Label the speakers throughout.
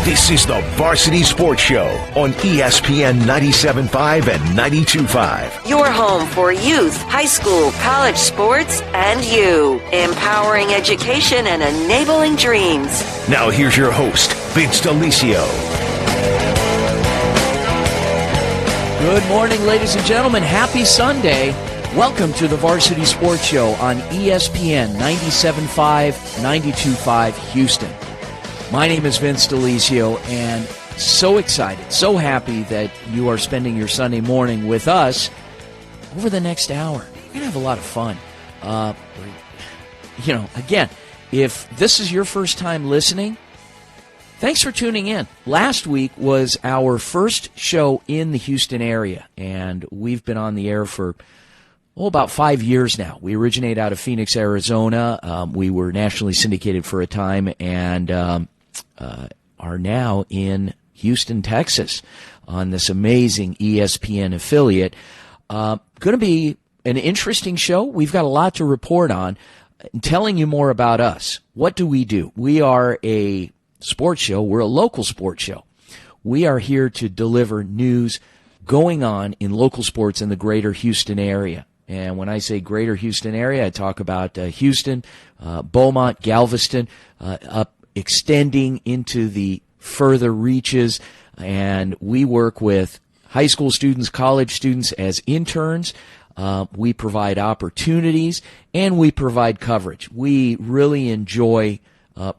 Speaker 1: This is the Varsity Sports Show on ESPN 97.5 and 92.5.
Speaker 2: Your home for youth, high school, college sports, and you. Empowering education and enabling dreams.
Speaker 1: Now here's your host, Vince DeLisio.
Speaker 3: Good morning, ladies and gentlemen. Happy Sunday. Welcome to the Varsity Sports Show on ESPN 97.5, 92.5 Houston. My name is Vince DeLisio, and so excited, so happy that you are spending your Sunday morning with us over the next hour. We're going to have a lot of fun. Again, if this is your first time listening, thanks for tuning in. Last week was our first show in the Houston area, and we've been on the air for about 5 years now. We originate out of Phoenix, Arizona. We were nationally syndicated for a time, and are now in Houston, Texas, on this amazing ESPN affiliate. Going to be an interesting show. We've got a lot to report on. Telling you more about us. What do? We are a sports show. We're a local sports show. We are here to deliver news going on in local sports in the greater Houston area. And when I say greater Houston area, I talk about Houston, Beaumont, Galveston, up extending into the further reaches. And we work with high school students, college students as interns. We provide opportunities, and we provide coverage. We really enjoy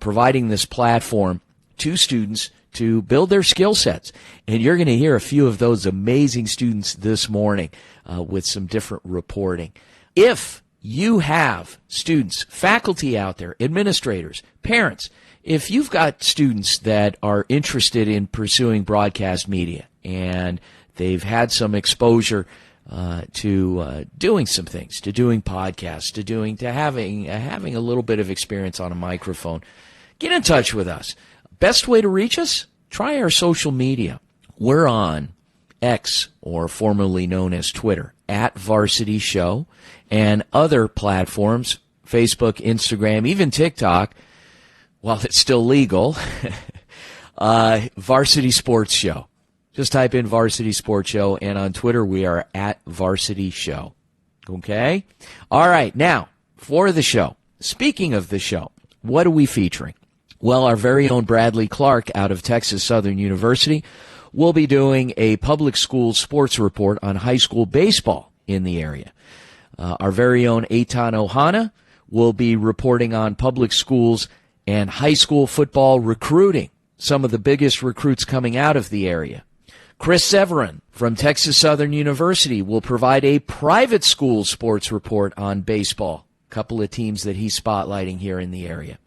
Speaker 3: providing this platform to students to build their skill sets. And you're going to hear a few of those amazing students this morning with some different reporting. If you have students, faculty out there, administrators, parents, if you've got students that are interested in pursuing broadcast media and they've had some exposure to doing some things, to doing podcasts, to having a little bit of experience on a microphone, get in touch with us. Best way to reach us? Try our social media. We're on X, or formerly known as Twitter, at Varsity Show, and other platforms, Facebook, Instagram, even TikTok, while it's still legal, Varsity Sports Show. Just type in Varsity Sports Show, and on Twitter we are at Varsity Show. Okay? All right, now, for the show. Speaking of the show, what are we featuring? Well, our very own Bradley Clark out of Texas Southern University will be doing a public school sports report on high school baseball in the area. Our very own Eitan Ohana will be reporting on public schools and high school football recruiting, some of the biggest recruits coming out of the area. Chris Severan from Texas Southern University will provide a private school sports report on baseball, a couple of teams that he's spotlighting here in the area.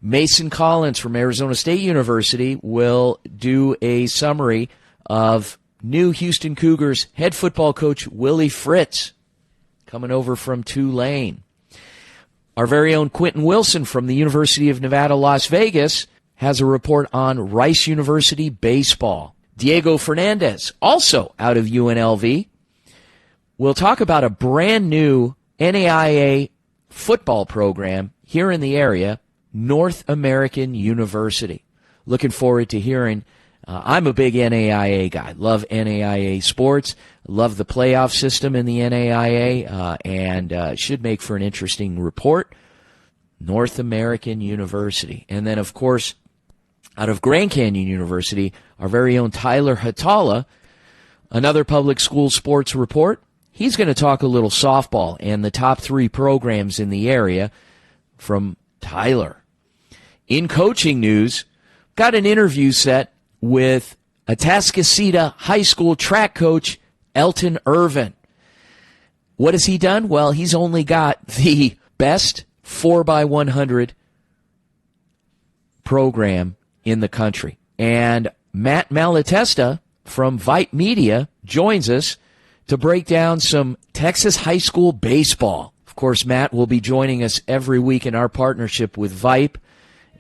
Speaker 3: Mason Collins from Arizona State University will do a summary of new Houston Cougars head football coach Willie Fritz, coming over from Tulane. Our very own Quinton Wilson from the University of Nevada, Las Vegas, has a report on Rice University baseball. Diego Hernandez, also out of UNLV, will talk about a brand new NAIA football program here in the area, North American University. Looking forward to hearing. I'm a big NAIA guy. Love NAIA sports. Love the playoff system in the NAIA, and should make for an interesting report. North American University. And then, of course, out of Grand Canyon University, our very own Tyler Hautala, another public school sports report. He's going to talk a little softball and the top 3 programs in the area from Tyler. In coaching news, got an interview set with Atascocita High School track coach Elton Ervin. What has he done? Well, he's only got the best 4x100 program in the country. And Matt Malatesta from Vype Media joins us to break down some Texas high school baseball. Of course, Matt will be joining us every week in our partnership with Vype,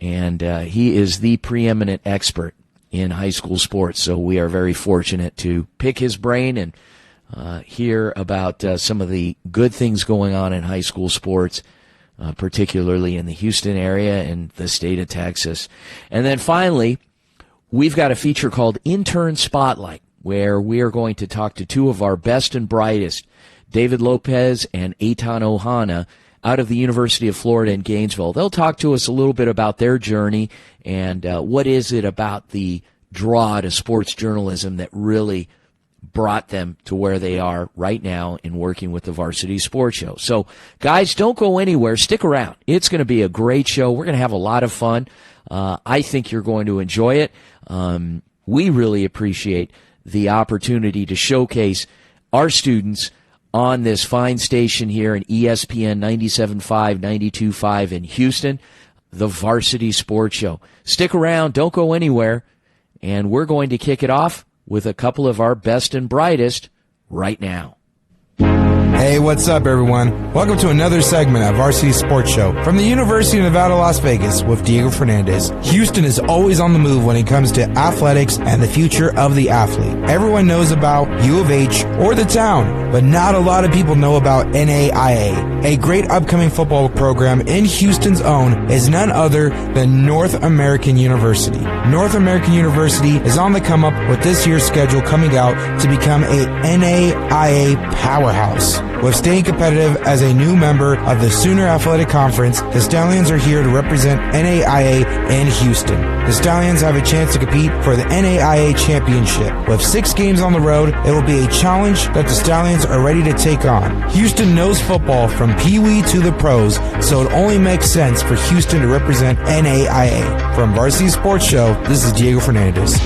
Speaker 3: and he is the preeminent expert in high school sports. So we are very fortunate to pick his brain and hear about some of the good things going on in high school sports, particularly in the Houston area and the state of Texas. And then finally, we've got a feature called Intern Spotlight, where we are going to talk to two of our best and brightest, David Lopez and Eitan Ohana, out of the University of Florida in Gainesville. They'll talk to us a little bit about their journey and what is it about the draw to sports journalism that really brought them to where they are right now in working with the Varsity Sports Show. So, guys, don't go anywhere. Stick around. It's going to be a great show. We're going to have a lot of fun. I think you're going to enjoy it. We really appreciate the opportunity to showcase our students on this fine station here in ESPN 97.5, 92.5 in Houston, the Varsity Sports Show. Stick around. Don't go anywhere. And we're going to kick it off with a couple of our best and brightest right now.
Speaker 4: Hey, what's up, everyone? Welcome to another segment of Varsity Sports Show from the University of Nevada, Las Vegas with Diego Hernandez. Houston is always on the move when it comes to athletics and the future of the athlete. Everyone knows about U of H or the town, but not a lot of people know about NAIA. A great upcoming football program in Houston's own is none other than North American University. North American University is on the come up with this year's schedule coming out to become a NAIA powerhouse. With staying competitive as a new member of the Sooner Athletic Conference, the Stallions are here to represent NAIA in Houston. The Stallions have a chance to compete for the NAIA championship. With 6 games on the road, it will be a challenge that the Stallions are ready to take on. Houston knows football from Pee Wee to the pros, so it only makes sense for Houston to represent NAIA. From Varsity Sports Show, this is Diego Hernandez.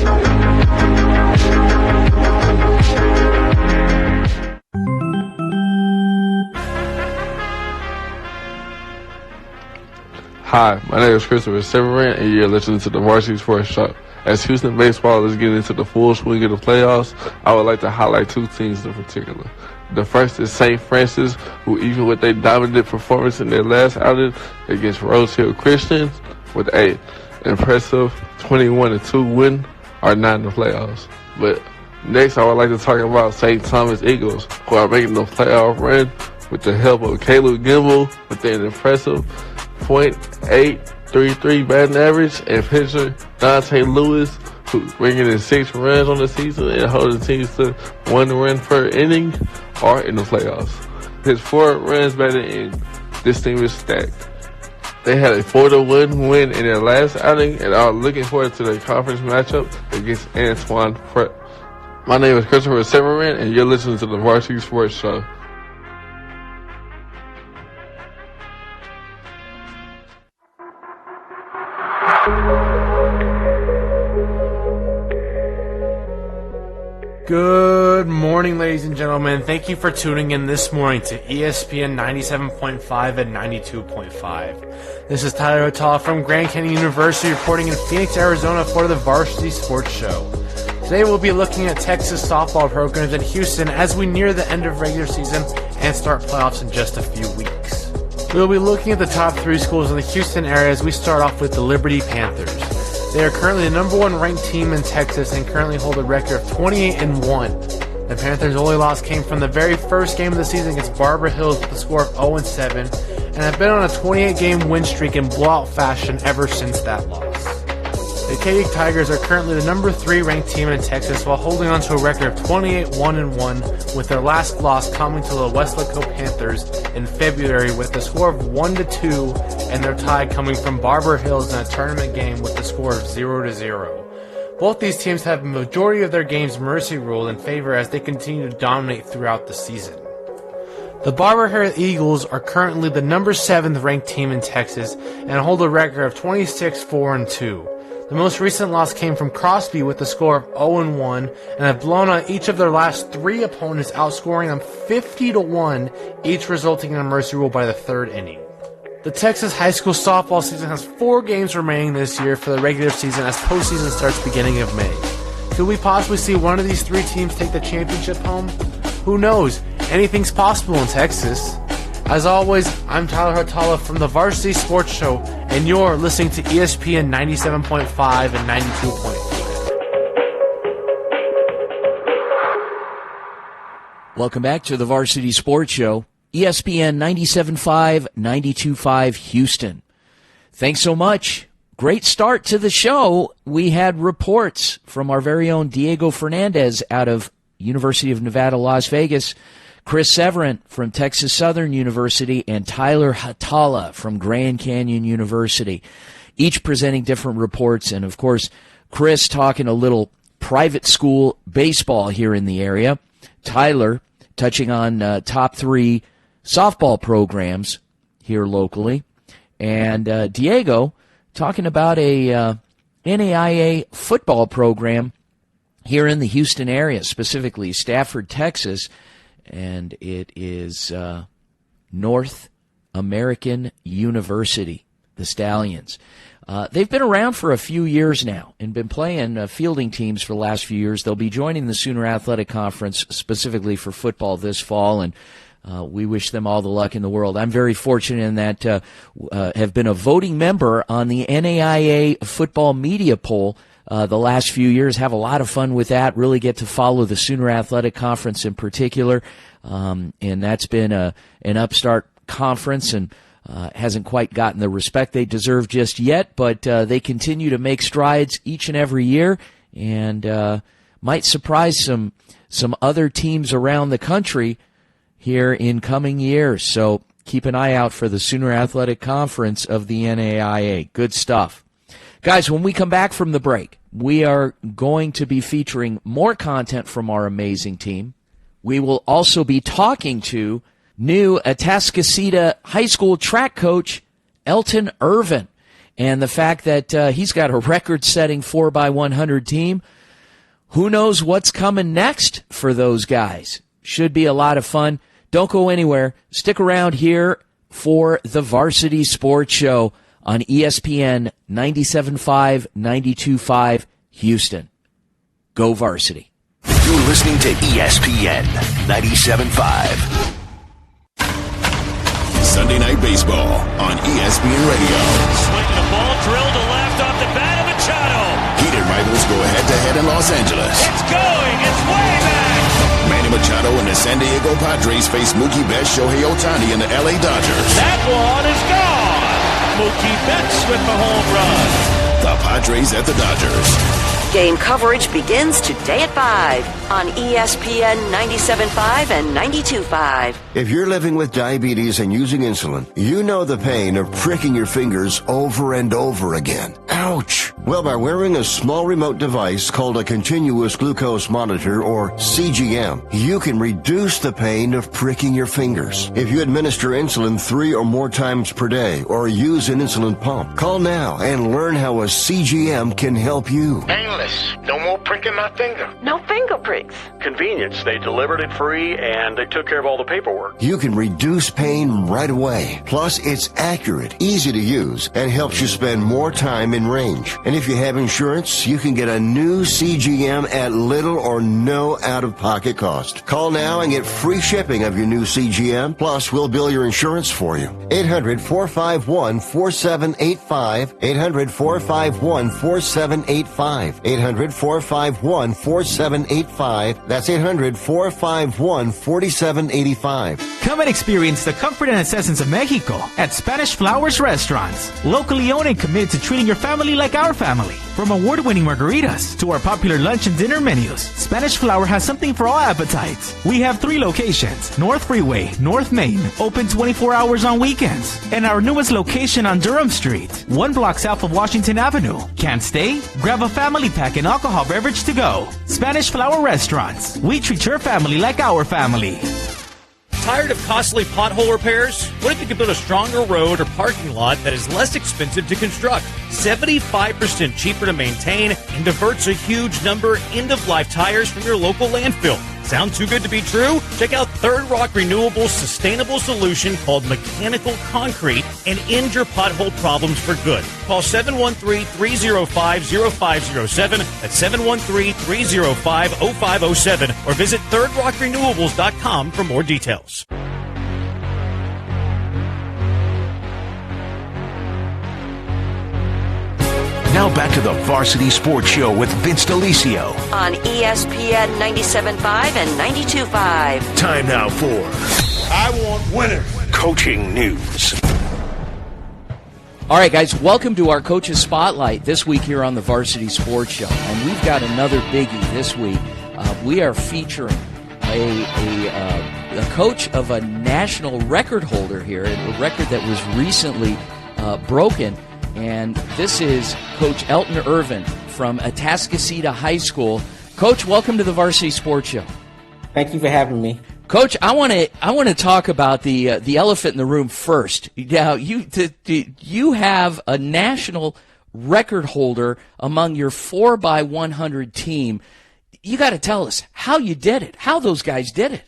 Speaker 5: Hi, my name is Christopher Severan, and you're listening to the Varsity Sports Show. As Houston baseball is getting into the full swing of the playoffs, I would like to highlight 2 teams in particular. The first is St. Francis, who even with their dominant performance in their last outing against Rose Hill Christian, with a impressive 21-2 win, are not in the playoffs. But next, I would like to talk about St. Thomas Eagles, who are making the playoff run with the help of Caleb Gimble with an impressive .833 batting average, and pitcher Dante Lewis, who bringing in 6 runs on the season and holding teams to 1 run per inning, are in the playoffs. His 4 runs batted in, this team is stacked. They had a 4-1 win in their last outing and are looking forward to their conference matchup against Antoine Fritz. My name is Christopher Severan, and you're listening to the Varsity Sports Show.
Speaker 6: Good morning, ladies and gentlemen. Thank you for tuning in this morning to ESPN 97.5 and 92.5. This is Tyler Hautala from Grand Canyon University reporting in Phoenix, Arizona for the Varsity Sports Show. Today we'll be looking at Texas softball programs in Houston as we near the end of regular season and start playoffs in just a few weeks. We'll be looking at the top 3 schools in the Houston area as we start off with the Liberty Panthers. They are currently the number 1 ranked team in Texas and currently hold a record of 28-1. The Panthers' only loss came from the very first game of the season against Barber Hills with a score of 0-7 and have been on a 28-game win streak in blowout fashion ever since that loss. The Acadia Tigers are currently the number 3 ranked team in Texas while holding on to a record of 28-1-1, with their last loss coming to the Westlaco Panthers in February with a score of 1-2, and their tie coming from Barber Hills in a tournament game with a score of 0-0. Both these teams have the majority of their games mercy ruled in favor as they continue to dominate throughout the season. The Barber Hill Eagles are currently the number 7th ranked team in Texas and hold a record of 26-4-2. The most recent loss came from Crosby with a score of 0-1 and have blown out each of their last 3 opponents, outscoring them 50-1, each resulting in a mercy rule by the 3rd inning. The Texas high school softball season has 4 games remaining this year for the regular season as postseason starts beginning of May. Could we possibly see one of these 3 teams take the championship home? Who knows? Anything's possible in Texas. As always, I'm Tyler Hautala from the Varsity Sports Show, and you're listening to ESPN 97.5 and 92.5.
Speaker 3: Welcome back to the Varsity Sports Show, ESPN 97.5, 92.5 Houston. Thanks so much. great start to the show. We had reports from our very own Diego Fernandez out of University of Nevada, Las Vegas, Chris Severan from Texas Southern University, and Tyler Hautala from Grand Canyon University, each presenting different reports. And, of course, Chris talking a little private school baseball here in the area. Tyler touching on top 3 softball programs here locally. And Diego talking about a NAIA football program here in the Houston area, specifically Stafford, Texas. And it is North American University, the Stallions. They've been around for a few years now and been playing fielding teams for the last few years. They'll be joining the Sooner Athletic Conference specifically for football this fall, and we wish them all the luck in the world. I'm very fortunate in that have been a voting member on the NAIA football media poll the last few years. Have a lot of fun with that. Really get to follow the Sooner Athletic Conference in particular, and that's been an upstart conference and hasn't quite gotten the respect they deserve just yet, but they continue to make strides each and every year, and might surprise some other teams around the country here in coming years. So keep an eye out for the Sooner Athletic Conference of the NAIA. Good stuff. Guys, when we come back from the break, we are going to be featuring more content from our amazing team. We will also be talking to new Atascocita high school track coach Elton Ervin, and the fact that he's got a record-setting 4x100 team. Who knows what's coming next for those guys? Should be a lot of fun. Don't go anywhere. Stick around here for the Varsity Sports Show on ESPN 97.5, 92.5 Houston. Go Varsity.
Speaker 1: You're listening to ESPN 97.5.
Speaker 7: Sunday Night Baseball on ESPN Radio.
Speaker 8: Swing the ball, drilled to left off the bat of Machado.
Speaker 7: Heated rivals go head-to-head in Los Angeles.
Speaker 8: It's going, it's way back.
Speaker 7: Manny Machado and the San Diego Padres face Mookie Betts, Shohei Ohtani, and the LA Dodgers.
Speaker 8: That one is gone. Mookie Betts with the home run.
Speaker 7: The Padres at the Dodgers.
Speaker 2: Game coverage begins today at 5 on ESPN 97.5 and 92.5.
Speaker 9: If you're living with diabetes and using insulin, you know the pain of pricking your fingers over and over again. Ouch! Well, by wearing a small remote device called a continuous glucose monitor, or CGM, you can reduce the pain of pricking your fingers. If you administer insulin 3 or more times per day or use an insulin pump, call now and learn how a CGM can help you.
Speaker 10: Painless. No more pricking my finger.
Speaker 2: No finger pricks.
Speaker 10: Convenience. They delivered it free and they took care of all the paperwork.
Speaker 9: You can reduce pain right away. Plus, it's accurate, easy to use, and helps you spend more time in range. And if you have insurance, you can get a new CGM at little or no out-of-pocket cost. Call now and get free shipping of your new CGM. Plus, we'll bill your insurance for you. 800-451-4785. 800-451-4785. 800-451-4785. That's 800-451-4785.
Speaker 11: Come and experience the comfort and essence of Mexico at Spanish Flowers Restaurants. Locally owned and committed to treating your family like our family. From award-winning margaritas to our popular lunch and dinner menus, Spanish Flower has something for all appetites. We have 3 locations: North Freeway, North Main, open 24 hours on weekends, and our newest location on Durham Street, 1 block south of Washington Avenue. Can't stay? Grab a family pack and alcohol beverage to go. Spanish Flower Restaurants. We treat your family like our family.
Speaker 8: Tired of costly pothole repairs? What if you could build a stronger road or parking lot that is less expensive to construct, 75% cheaper to maintain, and diverts a huge number end-of-life tires from your local landfill? Sound too good to be true? Check out Third Rock Renewable's sustainable solution called Mechanical Concrete and end your pothole problems for good. Call 713-305-0507. That's 713-305-0507 or visit thirdrockrenewables.com for more details.
Speaker 1: Now back to the Varsity Sports Show with Vince DeLisio
Speaker 2: On ESPN 97.5 and 92.5.
Speaker 1: Time now for
Speaker 10: I want winners.
Speaker 1: Coaching News.
Speaker 3: All right, guys, welcome to our Coaches Spotlight this week here on the Varsity Sports Show. And we've got another biggie this week. We are featuring a coach of a national record holder here, a record that was recently broken. And this is Coach Elton Ervin from Atascocita High School. Coach, welcome to the Varsity Sports Show.
Speaker 12: Thank you for having me.
Speaker 3: Coach, I want to talk about the elephant in the room first. Now, you have a national record holder among your 4x100 team. You got to tell us how you did it, how those guys did it.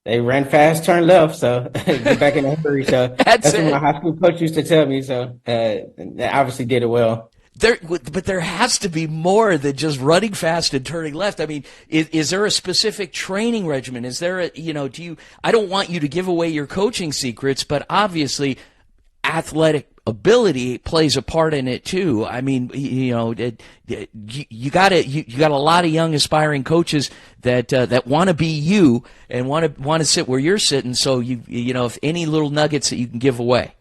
Speaker 12: They ran fast, turned left, so get back in a hurry. So that's what my high school coach used to tell me. So they obviously did it well.
Speaker 3: But there has to be more than just running fast and turning left. I mean, is there a specific training regimen? Is there I don't want you to give away your coaching secrets, but obviously athletic ability plays a part in it too. I mean, you got a lot of young aspiring coaches that want to be you and want to sit where you're sitting. So if any little nuggets that you can give away.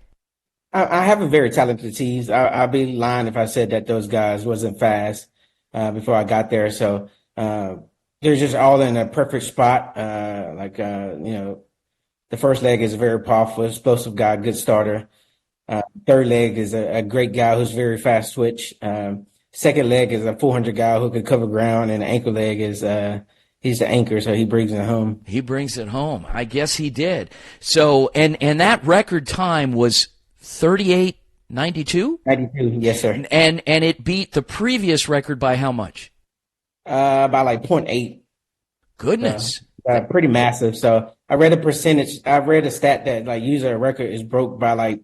Speaker 12: I have a very talented team. I'd be lying if I said that those guys wasn't fast before I got there. So they're just all in a perfect spot. The first leg is a very powerful, explosive guy, good starter. Third leg is a great guy who's very fast switch. Second leg is a 400 guy who can cover ground, and the ankle leg is he's the anchor, so he brings it home.
Speaker 3: He brings it home. I guess he did. So and that record time was 38-92?
Speaker 12: 92, yes, sir.
Speaker 3: And it beat the previous record by how much?
Speaker 12: By like 0.8.
Speaker 3: Goodness.
Speaker 12: Pretty massive. So I read a percentage. I read a stat that like usually a record is broke by like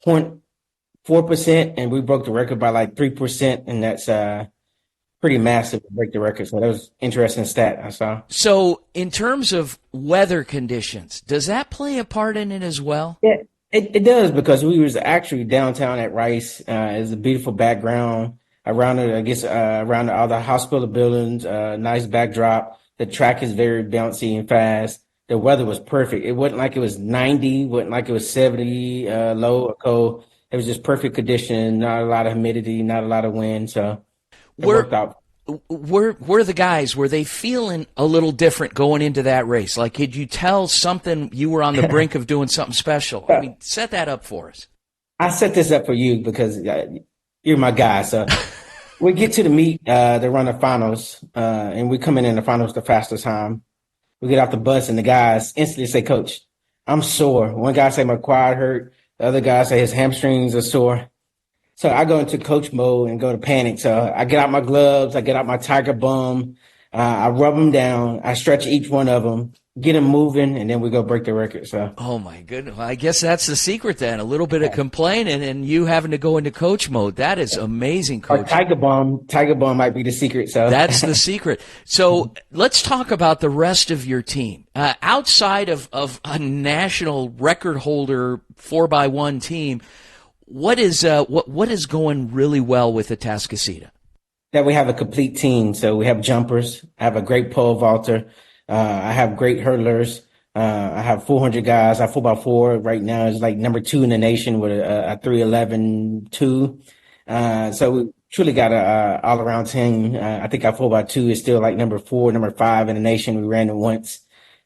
Speaker 12: 0.4%, and we broke the record by like 3%, and that's pretty massive to break the record. So that was an interesting stat I saw.
Speaker 3: So in terms of weather conditions, does that play a part in it as well?
Speaker 12: Yeah. It does, because we was actually downtown at Rice. It's a beautiful background around it. I guess around all the hospital buildings, nice backdrop. The track is very bouncy and fast. The weather was perfect. It wasn't like it was 90, wasn't like it was 70, low or cold. It was just perfect condition, not a lot of humidity, not a lot of wind. So it worked out.
Speaker 3: Were the guys, were they feeling a little different going into that race? Like, could you tell something, you were on the brink of doing something special? I mean, set that up for us.
Speaker 12: I set this up for you because you're my guy. So we get to the meet, they run the finals, and we come in the finals the fastest time. We get off the bus, and the guys instantly say, "Coach, I'm sore." One guy say my quad hurt. The other guy say his hamstrings are sore. So I go into coach mode and go to panic. So I get out my gloves, I get out my Tiger Balm, I rub them down, I stretch each one of them, get them moving, and then we go break the record. So.
Speaker 3: Oh my goodness! Well, I guess that's the secret then. A little bit of complaining and you having to go into coach mode. That is amazing, Coach.
Speaker 12: Or Tiger Balm might be the secret. So
Speaker 3: that's the secret. So let's talk about the rest of your team. Outside of a national record holder 4x1 team. What is going really well with Atascocita?
Speaker 12: That we have a complete team. So we have jumpers. I have a great pole vaulter. I have great hurdlers. I have 400 guys. Our 4x4 right now is like number 2 in the nation with a 311-2. So we truly got a all around team. I think our 4x2 is still like number 4, number 5 in the nation. We ran it once.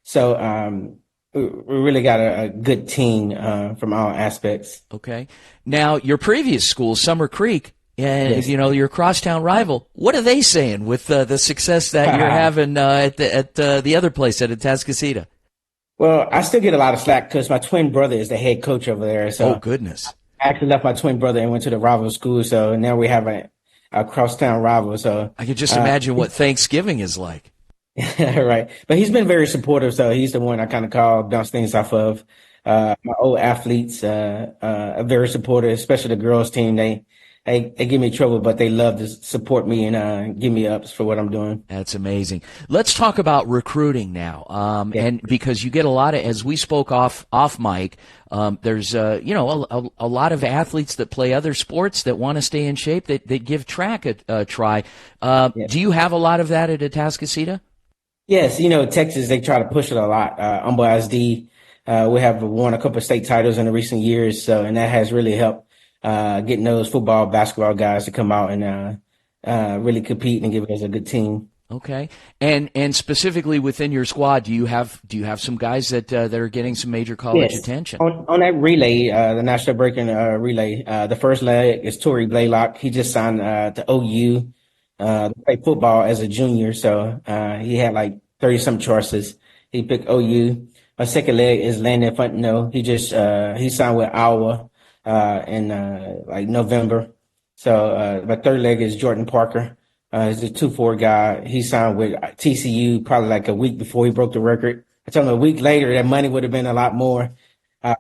Speaker 12: So we really got a good team from all aspects.
Speaker 3: Okay. Now, your previous school, Summer Creek, and
Speaker 12: yes.
Speaker 3: Your crosstown rival, what are they saying with the success that you're having at the other place at Atascocita?
Speaker 12: Well, I still get a lot of slack because my twin brother is the head coach over there. So
Speaker 3: oh, goodness.
Speaker 12: I actually left my twin brother and went to the rival school. So now we have a crosstown rival. So
Speaker 3: I could just imagine what Thanksgiving is like.
Speaker 12: Right. But he's been very supportive. So he's the one I kind of bounce things off of. My old athletes are very supportive, especially the girls team. They give me trouble, but they love to support me and give me ups for what I'm doing.
Speaker 3: That's amazing. Let's talk about recruiting now. And because you get a lot of, as we spoke off mic, there's a lot of athletes that play other sports that want to stay in shape that give track a try. Do you have a lot of that at Atascocita?
Speaker 12: Yes, Texas, they try to push it a lot. UMBA ISD, we have won a couple of state titles in the recent years, and that has really helped getting those football, basketball guys to come out and really compete and give us a good team.
Speaker 3: Okay, and specifically within your squad, do you have some guys that are getting some major college attention?
Speaker 12: On that relay, the National Breaking relay, the first leg is Torrey Blaylock. He just signed to OU, played football as a junior, so he had like 30-some choices. He picked OU. My second leg is Landon Fontenot. He signed with Iowa in like November. So my third leg is Jordan Parker. He's a 2-4 guy. He signed with TCU probably like a week before he broke the record. I told him a week later that money would have been a lot more. And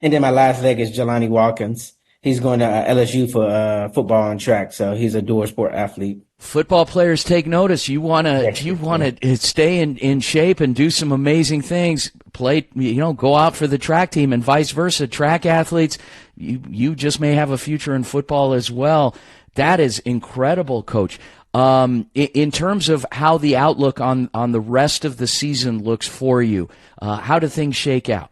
Speaker 12: then my last leg is Jelani Watkins. He's going to LSU for football and track, so he's a dual sport athlete.
Speaker 3: Football players take notice. You want to stay in shape and do some amazing things. Play, go out for the track team and vice versa. Track athletes, you just may have a future in football as well. That is incredible, Coach. In terms of how the outlook on the rest of the season looks for you, how do things shake out?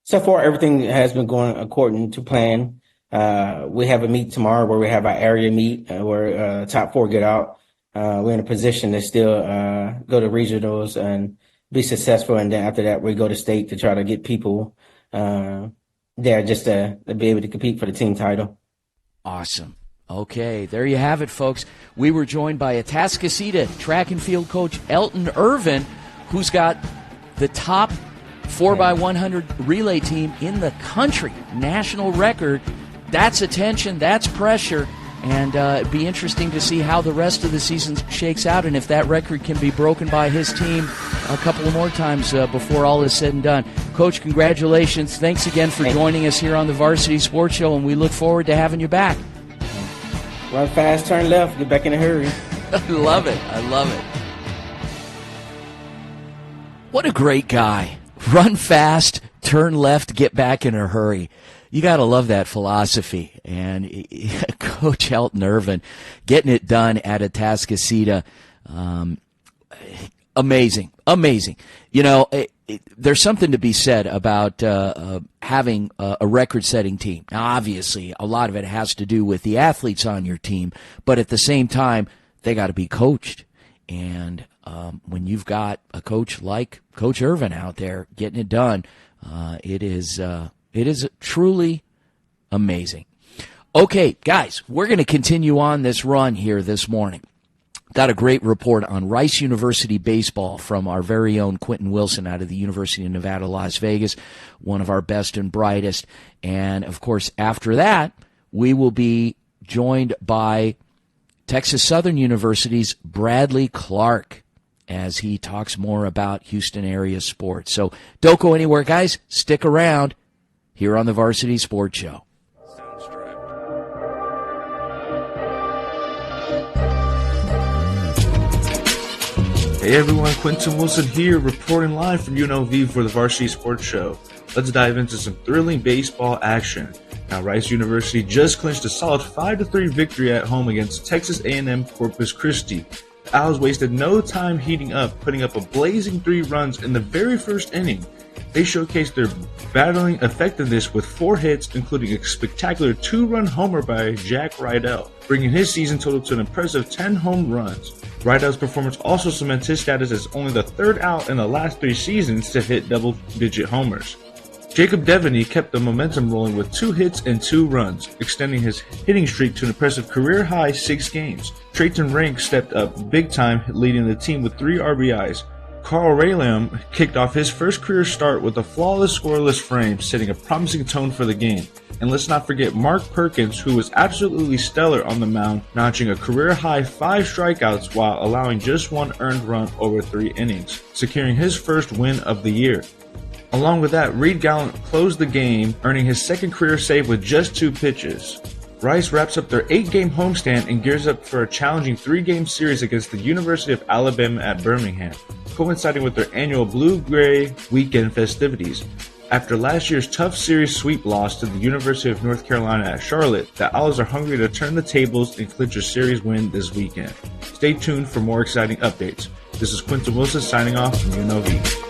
Speaker 12: So far, everything has been going according to plan. We have a meet tomorrow where we have our area meet where top 4 get out. We're in a position to still go to regionals and be successful. And then after that, we go to state to try to get people there just to be able to compete for the team title.
Speaker 3: Awesome. Okay, there you have it, folks. We were joined by Atascocita track and field coach Elton Ervin, who's got the top 4x100 relay team in the country, national record. That's attention, that's pressure, and it'd be interesting to see how the rest of the season shakes out and if that record can be broken by his team a couple of more times before all is said and done. Coach, congratulations. Thanks again for joining us here on the Varsity Sports Show, and we look forward to having you back.
Speaker 12: Run fast, turn left, get back in a hurry.
Speaker 3: I love it. What a great guy. Run fast, turn left, get back in a hurry. You got to love that philosophy. And Coach Elton Ervin getting it done at Atascocita. Amazing. There's something to be said about having a record-setting team. Now, obviously, a lot of it has to do with the athletes on your team, but at the same time, they got to be coached. And when you've got a coach like Coach Ervin out there getting it done, it is truly amazing. Okay, guys, we're going to continue on this run here this morning. Got a great report on Rice University baseball from our very own Quinton Wilson out of the University of Nevada, Las Vegas, one of our best and brightest. And, of course, after that, we will be joined by Texas Southern University's Bradley Clark as he talks more about Houston area sports. So don't go anywhere, guys. Stick around here on the Varsity Sports Show.
Speaker 13: Hey everyone, Quinton Wilson here, reporting live from UNLV for the Varsity Sports Show. Let's dive into some thrilling baseball action. Now, Rice University just clinched a solid 5-3 victory at home against Texas A&M Corpus Christi. The Owls wasted no time heating up, putting up a blazing 3 runs in the very first inning. They showcased their battling effectiveness with 4 hits, including a spectacular 2-run homer by Jack Rydell, bringing his season total to an impressive 10 home runs. Rydell's performance also cements his status as only the 3rd out in the last 3 seasons to hit double-digit homers. Jacob Devaney kept the momentum rolling with 2 hits and 2 runs, extending his hitting streak to an impressive career-high 6 games. Trayton Rank stepped up big time, leading the team with 3 RBIs. Carl Raylam kicked off his first career start with a flawless scoreless frame, setting a promising tone for the game. And let's not forget Mark Perkins, who was absolutely stellar on the mound, notching a career-high 5 strikeouts while allowing just 1 earned run over 3 innings, securing his first win of the year. Along with that, Reed Gallant closed the game, earning his 2nd career save with just 2 pitches. Rice wraps up their 8-game homestand and gears up for a challenging 3-game series against the University of Alabama at Birmingham, coinciding with their annual Blue-Gray weekend festivities. After last year's tough series sweep loss to the University of North Carolina at Charlotte, the Owls are hungry to turn the tables and clinch a series win this weekend. Stay tuned for more exciting updates. This is Quinton Wilson signing off from UNLV.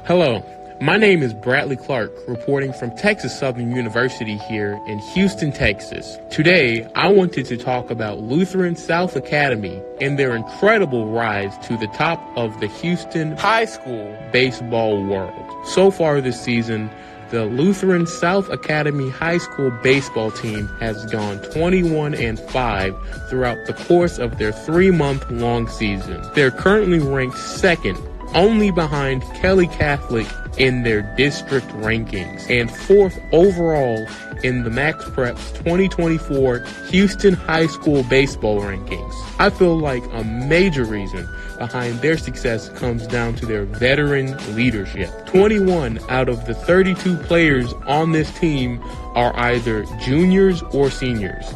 Speaker 14: Hello. My name is Bradley Clark, reporting from Texas Southern University here in Houston, Texas. Today, I wanted to talk about Lutheran South Academy and their incredible rise to the top of the Houston high school baseball world. So far this season, the Lutheran South Academy High School baseball team has gone 21-5 throughout the course of their 3-month-long season. They're currently ranked second, only behind Kelly Catholic in their district rankings, and fourth overall in the Max Prep's 2024 Houston High School baseball rankings. I feel like a major reason behind their success comes down to their veteran leadership. 21 out of the 32 players on this team are either juniors or seniors.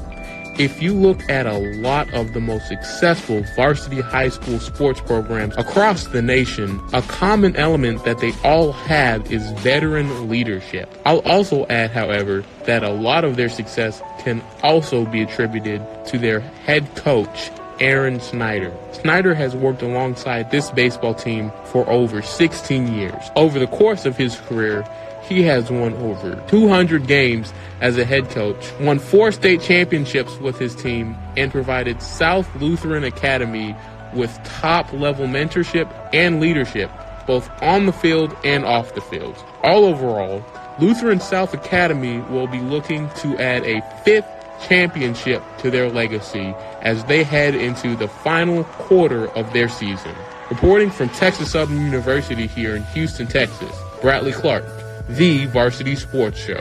Speaker 14: If you look at a lot of the most successful varsity high school sports programs across the nation, a common element that they all have is veteran leadership. I'll also add, however, that a lot of their success can also be attributed to their head coach, Aaron Snyder. Snyder has worked alongside this baseball team for over 16 years. Over the course of his career, he has won over 200 games as a head coach, won 4 state championships with his team, and provided South Lutheran Academy with top-level mentorship and leadership, both on the field and off the field. All overall, Lutheran South Academy will be looking to add a 5th championship to their legacy as they head into the final quarter of their season. Reporting from Texas Southern University here in Houston, Texas, Bradley Clark, the Varsity Sports Show.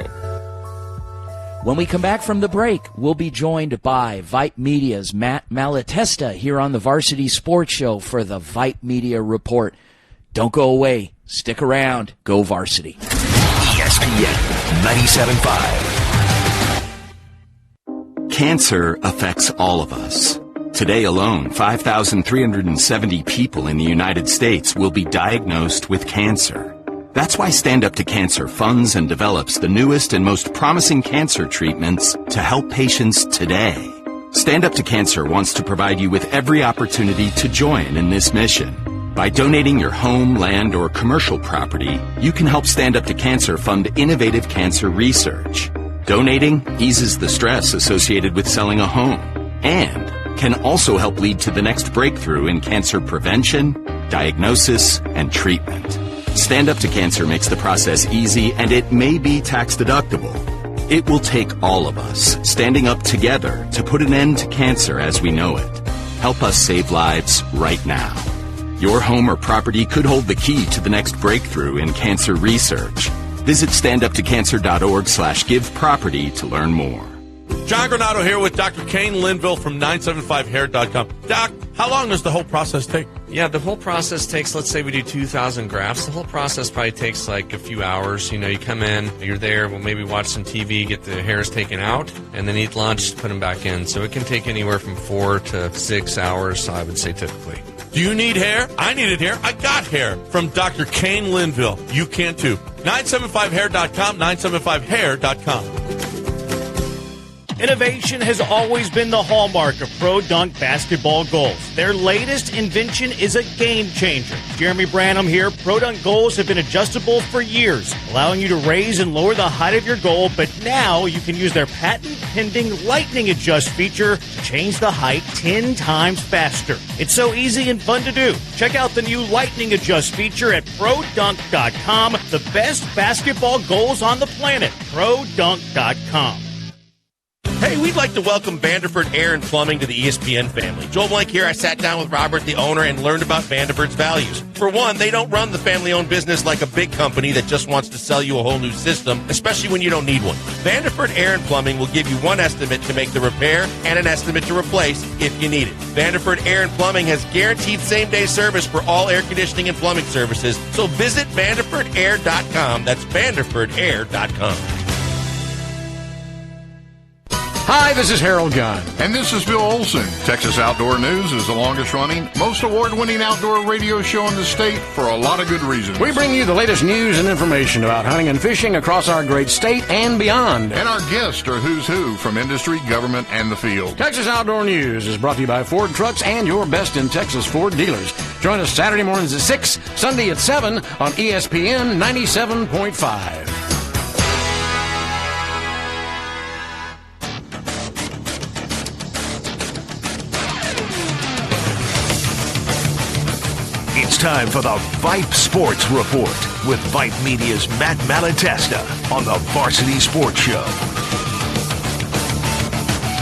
Speaker 3: When we come back from the break, we'll be joined by Vype Media's Matt Malatesta here on the Varsity Sports Show for the Vype Media Report. Don't go away. Stick around. Go Varsity.
Speaker 1: ESPN 97.5.
Speaker 15: Cancer affects all of us. Today alone, 5,370 people in the United States will be diagnosed with cancer. That's why Stand Up to Cancer funds and develops the newest and most promising cancer treatments to help patients today. Stand Up to Cancer wants to provide you with every opportunity to join in this mission. By donating your home, land, or commercial property, you can help Stand Up to Cancer fund innovative cancer research. Donating eases the stress associated with selling a home and can also help lead to the next breakthrough in cancer prevention, diagnosis, and treatment. Stand Up to Cancer makes the process easy, and it may be tax deductible. It will take all of us standing up together to put an end to cancer as we know it. Help us save lives right now. Your home or property could hold the key to the next breakthrough in cancer research. Visit standuptocancer.org/giveproperty to learn more.
Speaker 16: John Granado here with Dr. Kane Linville from 975hair.com. Doc, how long does the whole process take?
Speaker 17: Yeah, the whole process takes, let's say we do 2,000 grafts. The whole process probably takes like a few hours. You know, you come in, you're there, we'll maybe watch some TV, get the hairs taken out, and then eat lunch, put them back in. So it can take anywhere from 4 to 6 hours, I would say typically.
Speaker 16: Do you need hair? I needed hair. I got hair from Dr. Kane Linville. You can too. 975hair.com, 975hair.com.
Speaker 8: Innovation has always been the hallmark of Pro Dunk basketball goals. Their latest invention is a game changer. Jeremy Branham here. Pro Dunk goals have been adjustable for years, allowing you to raise and lower the height of your goal, but now you can use their patent-pending Lightning Adjust feature to change the height 10 times faster. It's so easy and fun to do. Check out the new Lightning Adjust feature at ProDunk.com. The best basketball goals on the planet. ProDunk.com.
Speaker 16: Hey, we'd like to welcome Vanderford Air and Plumbing to the ESPN family. Joel Blank here. I sat down with Robert, the owner, and learned about Vanderford's values. For one, they don't run the family-owned business like a big company that just wants to sell you a whole new system, especially when you don't need one. Vanderford Air and Plumbing will give you one estimate to make the repair and an estimate to replace if you need it. Vanderford Air and Plumbing has guaranteed same-day service for all air conditioning and plumbing services, so visit VanderfordAir.com. That's VanderfordAir.com.
Speaker 18: Hi, this is Harold Gunn.
Speaker 19: And this is Bill Olson. Texas Outdoor News is the longest running, most award-winning outdoor radio show in the state for a lot of good reasons.
Speaker 18: We bring you the latest news and information about hunting and fishing across our great state and beyond.
Speaker 19: And our guests are who's who from industry, government, and the field.
Speaker 18: Texas Outdoor News is brought to you by Ford Trucks and your best in Texas Ford dealers. Join us Saturday mornings at 6, Sunday at 7 on ESPN 97.5.
Speaker 1: It's time for the Vype Sports Report with Vype Media's Matt Malatesta on the Varsity Sports Show.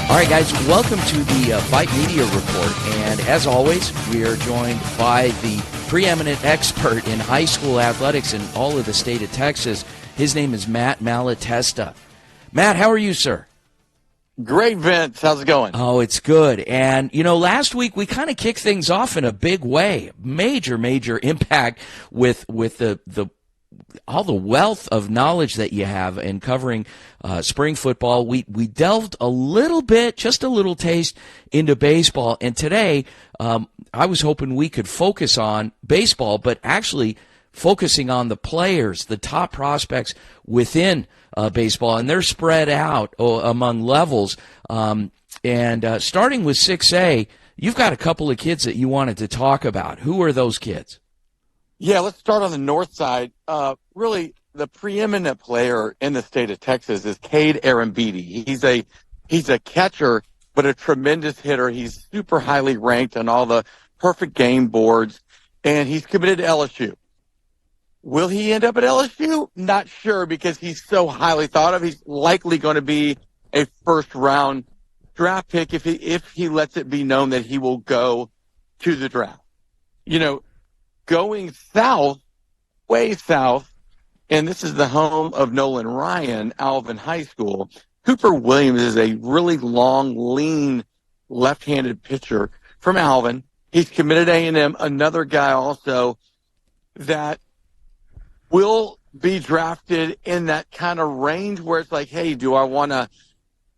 Speaker 3: All right, guys, welcome to the Vype Media Report. And as always, we are joined by the preeminent expert in high school athletics in all of the state of Texas. His name is Matt Malatesta. Matt, how are you, sir?
Speaker 20: Great, Vince. How's it going?
Speaker 3: Oh, it's good. And, you know, last week we kind of kicked things off in a big way. Major impact with the all the wealth of knowledge that you have in covering spring football. We delved a little bit, just a little taste, into baseball. And today I was hoping we could focus on baseball, but actually focusing on the players, the top prospects within baseball, and they're spread out among levels. And starting with 6A, you've got a couple of kids that you wanted to talk about. Who are those kids?
Speaker 20: Yeah, let's start on the north side. Really, the preeminent player in the state of Texas is Cade Arambidi. He's a catcher, but a tremendous hitter. He's super highly ranked on all the perfect game boards, and he's committed to LSU. Will he end up at LSU? Not sure, because he's so highly thought of. He's likely going to be a first-round draft pick if he lets it be known that he will go to the draft. You know, going south, way south, and this is the home of Nolan Ryan, Alvin High School. Cooper Williams is a really long, lean, left-handed pitcher from Alvin. He's committed A&M, another guy also that will be drafted in that kind of range where it's like, hey, do I want to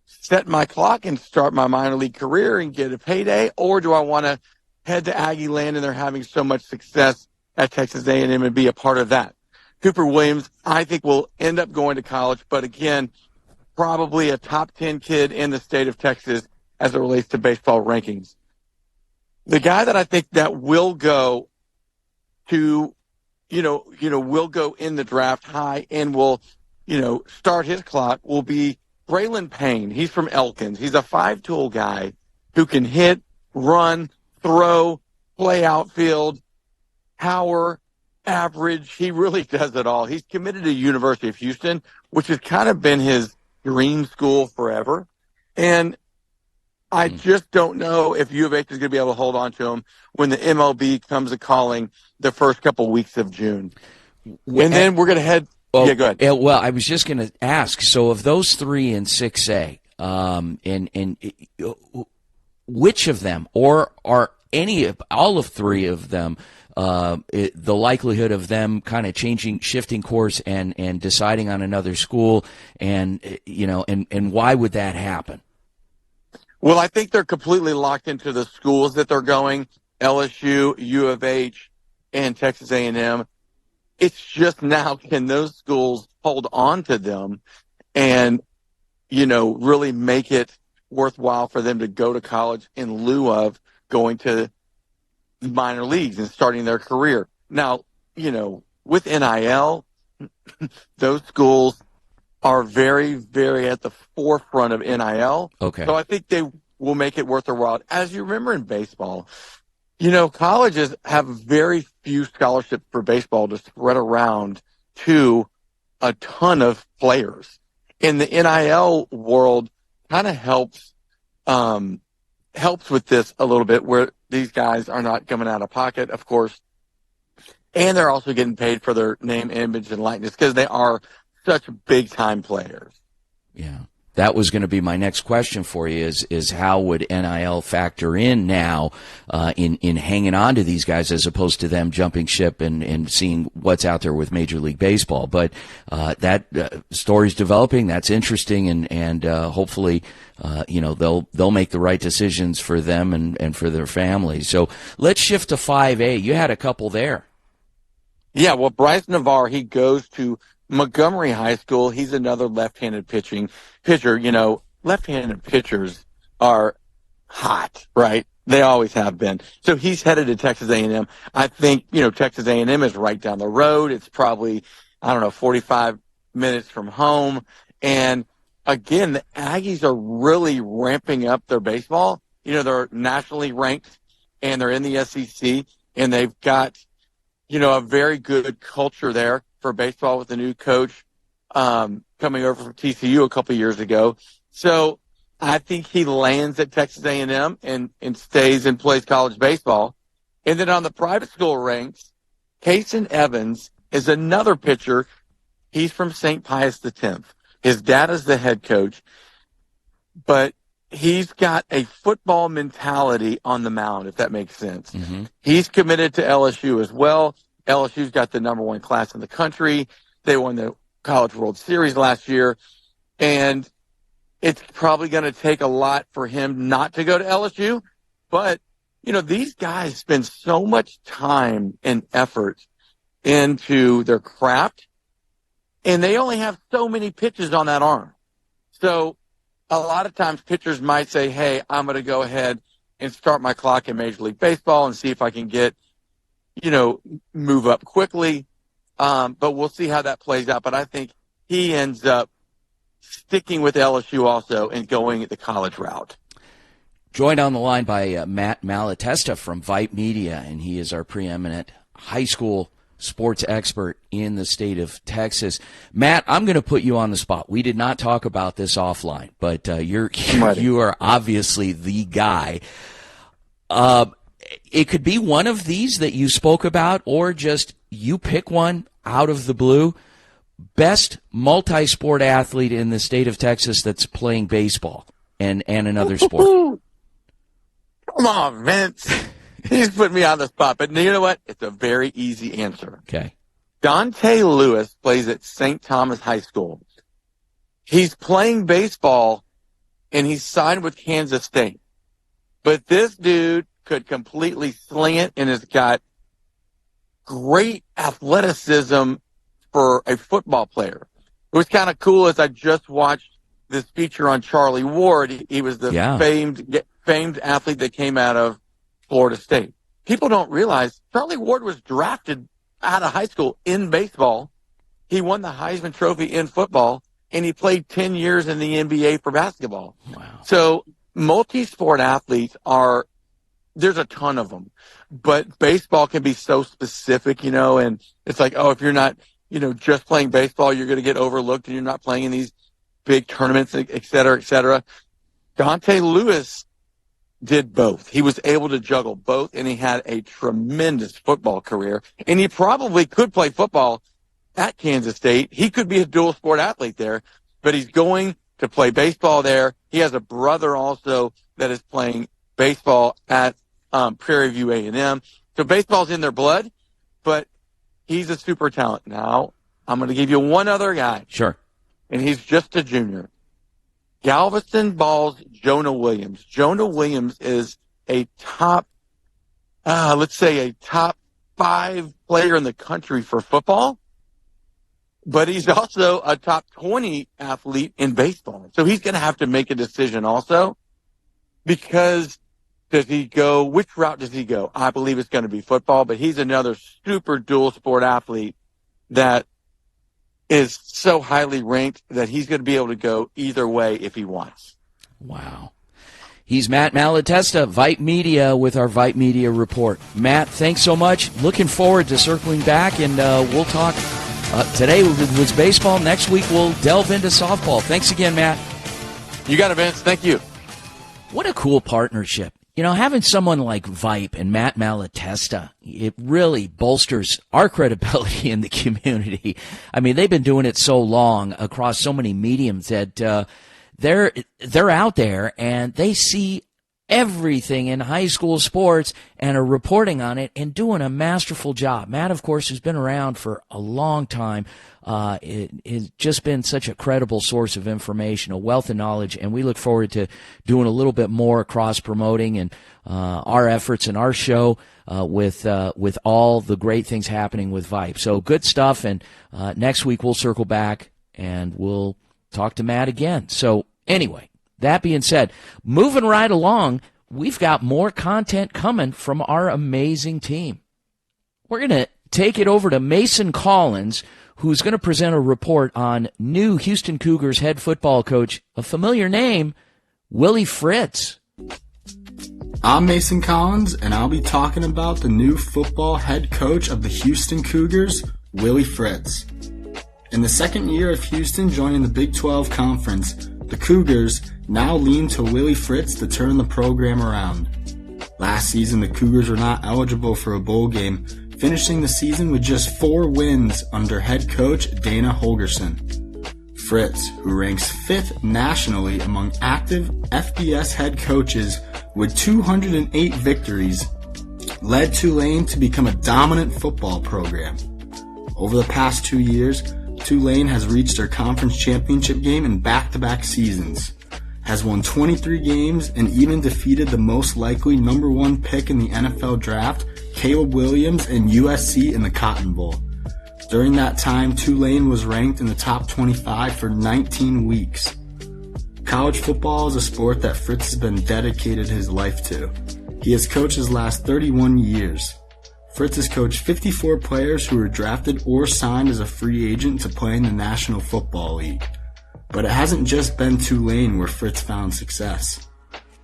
Speaker 20: set my clock and start my minor league career and get a payday, or do I want to head to Aggie land and they're having so much success at Texas A&M and be a part of that? Cooper Williams, I think, will end up going to college, but again, probably a top 10 kid in the state of Texas as it relates to baseball rankings. The guy that I think that will go to will go in the draft high and will, start his clock will be Braylon Payne. He's from Elkins. He's a 5-tool guy who can hit, run, throw, play outfield, power, average. He really does it all. He's committed to University of Houston, which has kind of been his dream school forever. And I just don't know if U of H is going to be able to hold on to him when the MLB comes a calling the first couple weeks of June. And then we're going to head. Yeah, go ahead.
Speaker 3: Well, I was just going to ask. So, of those three in 6A, and which of them, or are all of three of them, the likelihood of them kind of shifting course and deciding on another school, and why would that happen?
Speaker 20: Well, I think they're completely locked into the schools that they're going, LSU, U of H, and Texas A&M. It's just now, can those schools hold on to them and, really make it worthwhile for them to go to college in lieu of going to minor leagues and starting their career? Now, with NIL, those schools are very, very at the forefront of NIL.
Speaker 3: Okay.
Speaker 20: So I think they will make it worth their while. As you remember in baseball, colleges have very few scholarships for baseball to spread around to a ton of players. In the NIL world, kind of helps with this a little bit, where these guys are not coming out of pocket, of course, and they're also getting paid for their name, image, and likeness because they are such big-time players.
Speaker 3: Yeah. That was going to be my next question for you is how would NIL factor in now in hanging on to these guys as opposed to them jumping ship and seeing what's out there with Major League Baseball. But that story's developing. That's interesting, and hopefully they'll make the right decisions for them and for their families. So let's shift to 5A. You had a couple there.
Speaker 20: Yeah, well, Bryce Navarre, he goes to Montgomery High School. He's another left-handed pitcher. Left-handed pitchers are hot, right? They always have been. So he's headed to Texas A&M. I think, Texas A&M is right down the road. It's probably, 45 minutes from home. And again, the Aggies are really ramping up their baseball. They're nationally ranked and they're in the SEC, and they've got, a very good culture there for baseball with the new coach coming over from TCU a couple of years ago. So I think he lands at Texas A&M and stays and plays college baseball. And then on the private school ranks, Kason Evans is another pitcher. He's from St. Pius X. His dad is the head coach, but he's got a football mentality on the mound, if that makes sense. Mm-hmm. He's committed to LSU as well. LSU's got the number one class in the country. They won the College World Series last year. And it's probably going to take a lot for him not to go to LSU. But, these guys spend so much time and effort into their craft, and they only have so many pitches on that arm. So a lot of times pitchers might say, hey, I'm going to go ahead and start my clock in Major League Baseball and see if I can get, move up quickly. But we'll see how that plays out. But I think he ends up sticking with LSU also and going the college route.
Speaker 3: Joined on the line by Matt Malatesta from Vype Media, and he is our preeminent high school sports expert in the state of Texas. Matt, I'm going to put you on the spot. We did not talk about this offline, but you are obviously the guy. It could be one of these that you spoke about, or just you pick one out of the blue. Best multi-sport athlete in the state of Texas that's playing baseball and another sport.
Speaker 20: Come on, Vince. He's putting me on the spot. But you know what? It's a very easy answer.
Speaker 3: Okay.
Speaker 20: Dante Lewis plays at St. Thomas High School. He's playing baseball, and he's signed with Kansas State. But this dude could completely sling it and has got great athleticism for a football player. It was kind of cool as I just watched this feature on Charlie Ward. He was the famed athlete that came out of Florida State. People don't realize Charlie Ward was drafted out of high school in baseball. He won the Heisman Trophy in football, and he played 10 years in the NBA for basketball.
Speaker 3: Wow.
Speaker 20: So multi-sport athletes there's a ton of them, but baseball can be so specific, and it's like, oh, if you're not, just playing baseball, you're going to get overlooked and you're not playing in these big tournaments, et cetera, et cetera. Dante Lewis did both. He was able to juggle both, and he had a tremendous football career, and he probably could play football at Kansas State. He could be a dual sport athlete there, but he's going to play baseball there. He has a brother also that is playing baseball at Prairie View A&M. So baseball's in their blood, but he's a super talent. Now, I'm going to give you one other guy.
Speaker 3: Sure.
Speaker 20: And he's just a junior. Galveston Ball's Jonah Williams. Jonah Williams is a top 5 player in the country for football, but he's also a top 20 athlete in baseball. So he's going to have to make a decision also, because which route does he go? I believe it's going to be football, but he's another super dual sport athlete that is so highly ranked that he's going to be able to go either way if he wants.
Speaker 3: Wow. He's Matt Malatesta, Vype Media, with our Vype Media Report. Matt, thanks so much. Looking forward to circling back, and we'll talk. Today was baseball. Next week we'll delve into softball. Thanks again, Matt.
Speaker 20: You got it, Vince. Thank you.
Speaker 3: What a cool partnership. Having someone like Vype and Matt Malatesta, it really bolsters our credibility in the community. I mean, they've been doing it so long across so many mediums that they're out there and they see everything in high school sports and are reporting on it and doing a masterful job. Matt, of course, has been around for a long time. It has just been such a credible source of information, a wealth of knowledge, and we look forward to doing a little bit more cross-promoting and our efforts in our show with all the great things happening with Vype. So good stuff, and next week we'll circle back and we'll talk to Matt again. So anyway, that being said, moving right along, we've got more content coming from our amazing team. We're going to take it over to Mason Collins, who's going to present a report on new Houston Cougars head football coach, a familiar name, Willie Fritz.
Speaker 21: I'm Mason Collins, and I'll be talking about the new football head coach of the Houston Cougars, Willie Fritz. In the second year of Houston joining the Big 12 Conference, the Cougars now lean to Willie Fritz to turn the program around. Last season, the Cougars were not eligible for a bowl game, finishing the season with just 4 wins under head coach Dana Holgerson. Fritz, who ranks 5th nationally among active FBS head coaches with 208 victories, led Tulane to become a dominant football program. Over the past 2 years, Tulane has reached their conference championship game in back-to-back seasons, has won 23 games, and even defeated the most likely number 1 pick in the NFL draft, Caleb Williams, and USC in the Cotton Bowl. During that time, Tulane was ranked in the top 25 for 19 weeks. College football is a sport that Fritz has been dedicated his life to. He has coached his last 31 years. Fritz has coached 54 players who were drafted or signed as a free agent to play in the National Football League. But it hasn't just been Tulane where Fritz found success.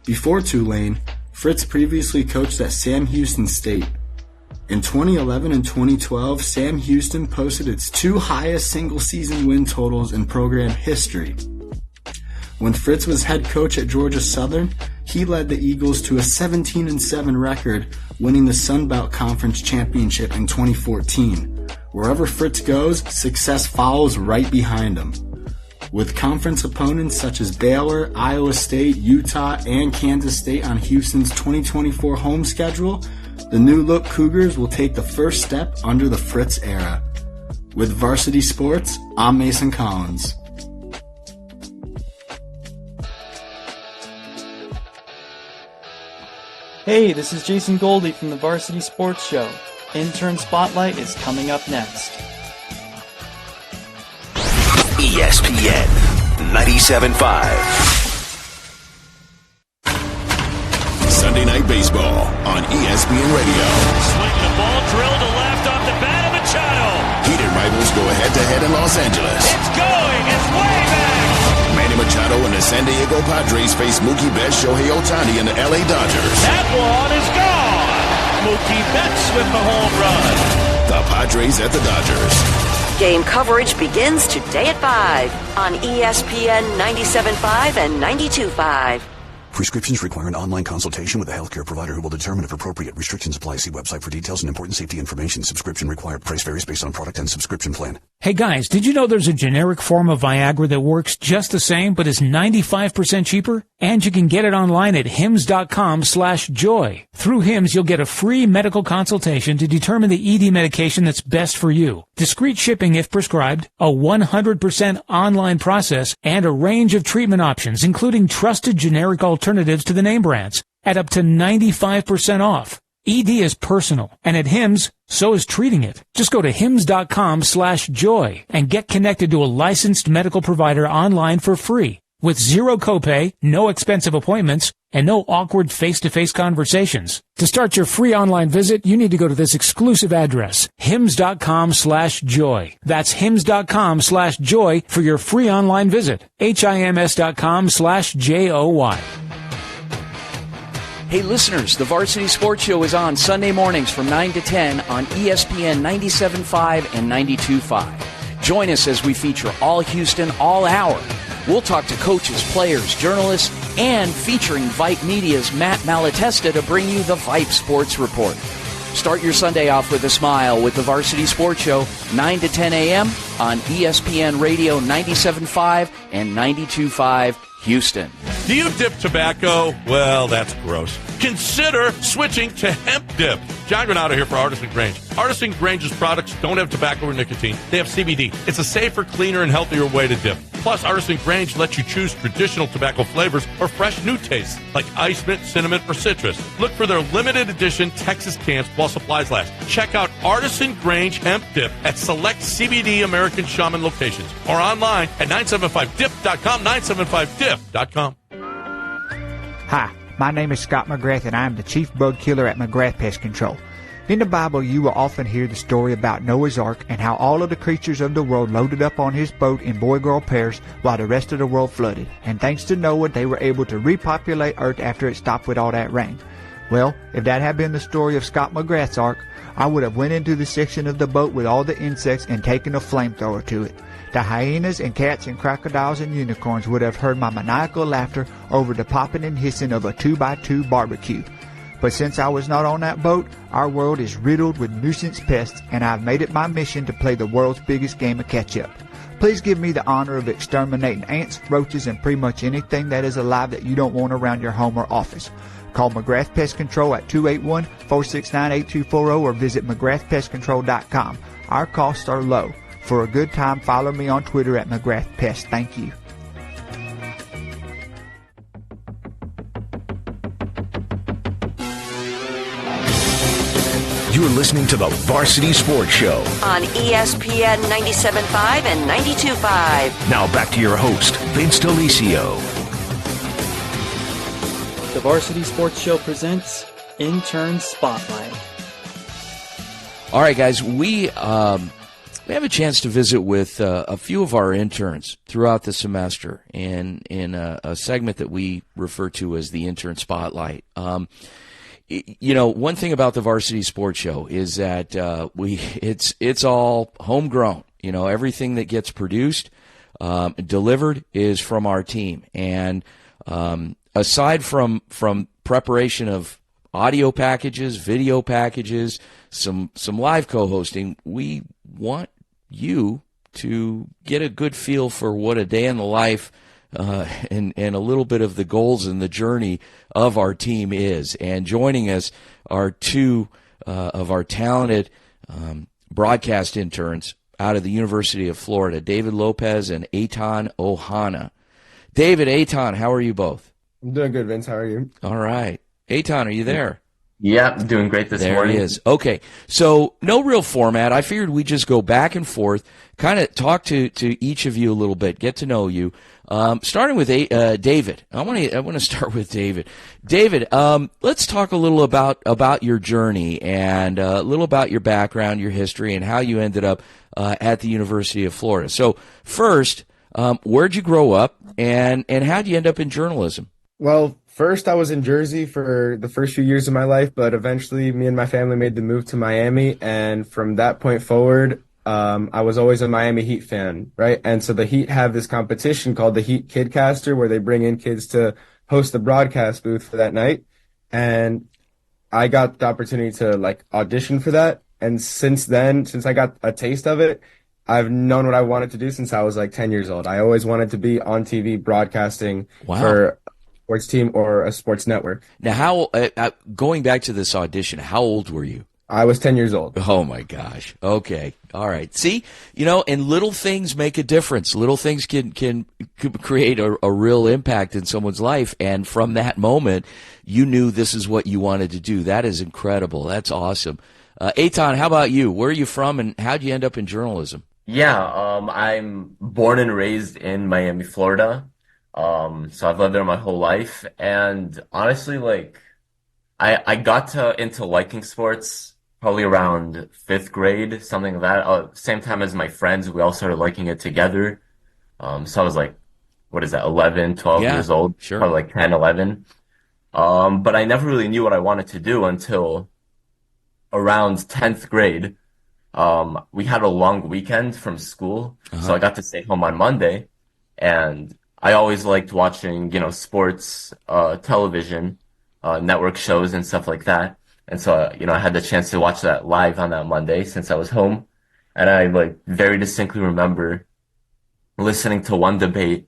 Speaker 21: Before Tulane, Fritz previously coached at Sam Houston State. In 2011 and 2012, Sam Houston posted its 2 highest single-season win totals in program history. When Fritz was head coach at Georgia Southern, he led the Eagles to a 17-7 record, winning the Sun Belt Conference Championship in 2014. Wherever Fritz goes, success follows right behind him. With conference opponents such as Baylor, Iowa State, Utah, and Kansas State on Houston's 2024 home schedule, the new-look Cougars will take the first step under the Fritz era. With Varsity Sports, I'm Mason Collins.
Speaker 22: Hey, this is Jason Goldie from the Varsity Sports Show. Intern Spotlight is coming up next.
Speaker 1: ESPN 97.5.
Speaker 7: Sunday Night Baseball on ESPN Radio.
Speaker 23: Swinging the ball, drilled to left off the bat of Machado.
Speaker 7: Heated rivals go head-to-head in Los Angeles.
Speaker 23: It's going, it's way back.
Speaker 7: Manny Machado and the San Diego Padres face Mookie Betts, Shohei Ohtani, and the LA Dodgers.
Speaker 23: That one is gone. Mookie Betts with the home run.
Speaker 7: The Padres at the Dodgers.
Speaker 2: Game coverage begins today at 5 on ESPN 97.5 and 92.5.
Speaker 24: Prescriptions require an online consultation with a healthcare provider who will determine if appropriate. Restrictions apply. See website for details and important safety information. Subscription required. Price varies based on product and subscription plan.
Speaker 25: Hey guys, did you know there's a generic form of Viagra that works just the same but is 95% cheaper? And you can get it online at hims.com/joy. Through Hims, you'll get a free medical consultation to determine the ED medication that's best for you. Discreet shipping if prescribed, a 100% online process, and a range of treatment options, including trusted generic alternatives to the name brands, at up to 95% off. ED is personal, and at Hims, so is treating it. Just go to hims.com/joy and get connected to a licensed medical provider online for free, with zero copay, no expensive appointments, and no awkward face-to-face conversations. To start your free online visit, you need to go to this exclusive address, hims.com/joy. That's hims.com/joy for your free online visit. hims.com/joy.
Speaker 3: Hey listeners, the Varsity Sports Show is on Sunday mornings from 9 to 10 on ESPN 97.5 and 92.5. Join us as we feature all Houston, all hour. We'll talk to coaches, players, journalists, and featuring Vype Media's Matt Malatesta to bring you the Vype Sports Report. Start your Sunday off with a smile with the Varsity Sports Show, 9 to 10 a.m. on ESPN Radio 97.5 and 92.5 Houston.
Speaker 4: Do you dip tobacco? Well, that's gross. Consider switching to hemp dip. John Granado here for Artisan Grange. Artisan Grange's products don't have tobacco or nicotine. They have CBD. It's a safer, cleaner, and healthier way to dip. Plus, Artisan Grange lets you choose traditional tobacco flavors or fresh new tastes like ice mint, cinnamon, or citrus. Look for their limited edition Texas cans while supplies last. Check out Artisan Grange Hemp Dip at select CBD American Shaman locations or online at 975dip.com, 975dip.com.
Speaker 5: Hi, my name is Scott McGrath, and I am the chief bug killer at McGrath Pest Control. In the Bible, you will often hear the story about Noah's Ark and how all of the creatures of the world loaded up on his boat in boy-girl pairs while the rest of the world flooded. And thanks to Noah, they were able to repopulate Earth after it stopped with all that rain. Well, if that had been the story of Scott McGrath's Ark, I would have went into the section of the boat with all the insects and taken a flamethrower to it. The hyenas and cats and crocodiles and unicorns would have heard my maniacal laughter over the popping and hissing of a 2x2 barbecue. But since I was not on that boat, our world is riddled with nuisance pests, and I've made it my mission to play the world's biggest game of catch-up. Please give me the honor of exterminating ants, roaches, and pretty much anything that is alive that you don't want around your home or office. Call McGrath Pest Control at 281-469-8240 or visit McGrathPestControl.com. Our costs are low. For a good time, follow me on Twitter at McGrathPest. Thank you.
Speaker 1: You're listening to the Varsity Sports Show
Speaker 2: on ESPN 97.5 and 92.5.
Speaker 1: Now back to your host, Vince D'Alicio.
Speaker 22: The Varsity Sports Show presents Intern Spotlight.
Speaker 3: All right, guys, we have a chance to visit with a few of our interns throughout the semester in a segment that we refer to as the Intern Spotlight. You know, one thing about the Varsity Sports Show is that it's all homegrown. You know, everything that gets produced, delivered is from our team. And aside from preparation of audio packages, video packages, some live co-hosting, we want you to get a good feel for what a day in the life and a little bit of the goals and the journey of our team is. And joining us are two of our talented broadcast interns out of the University of Florida, David Lopez and Eitan Ohana. David, Eitan, how are you both?
Speaker 6: I'm doing good, Vince. How are you?
Speaker 3: All right. Eitan, are you there?
Speaker 9: Yeah, I'm doing great this morning.
Speaker 3: There he is. Okay, so no real format. I figured we'd just go back and forth, kind of talk to each of you a little bit, get to know you. Starting with David. I want to start with David. David, let's talk a little about your journey and a little about your background, your history, and how you ended up at the University of Florida. So first, where'd you grow up, and how'd you end up in journalism?
Speaker 6: Well, first I was in Jersey for the first few years of my life, but eventually me and my family made the move to Miami, and from that point forward, I was always a Miami Heat fan, right? And so the Heat have this competition called the Heat Kidcaster, where they bring in kids to host the broadcast booth for that night. And I got the opportunity to audition for that. And since then, since I got a taste of it, I've known what I wanted to do since I was 10 years old. I always wanted to be on TV broadcasting for a sports team or a sports network.
Speaker 3: Now, going back to this audition, how old were you?
Speaker 6: I was 10 years old.
Speaker 3: Oh, my gosh. Okay. All right. See, and little things make a difference. Little things can create a real impact in someone's life. And from that moment, you knew this is what you wanted to do. That is incredible. That's awesome. Eitan, how about you? Where are you from, and how'd you end up in journalism?
Speaker 9: Yeah, I'm born and raised in Miami, Florida. So I've lived there my whole life. And honestly, I got into liking sports probably around 5th grade, something like that. Same time as my friends, we all started liking it together. So I was 11, 12 years old,
Speaker 3: sure.
Speaker 9: Probably 10, 11. But I never really knew what I wanted to do until around 10th grade. We had a long weekend from school, so I got to stay home on Monday. And I always liked watching, sports, television, network shows and stuff like that. And so, I had the chance to watch that live on that Monday since I was home. And I like very distinctly remember listening to one debate,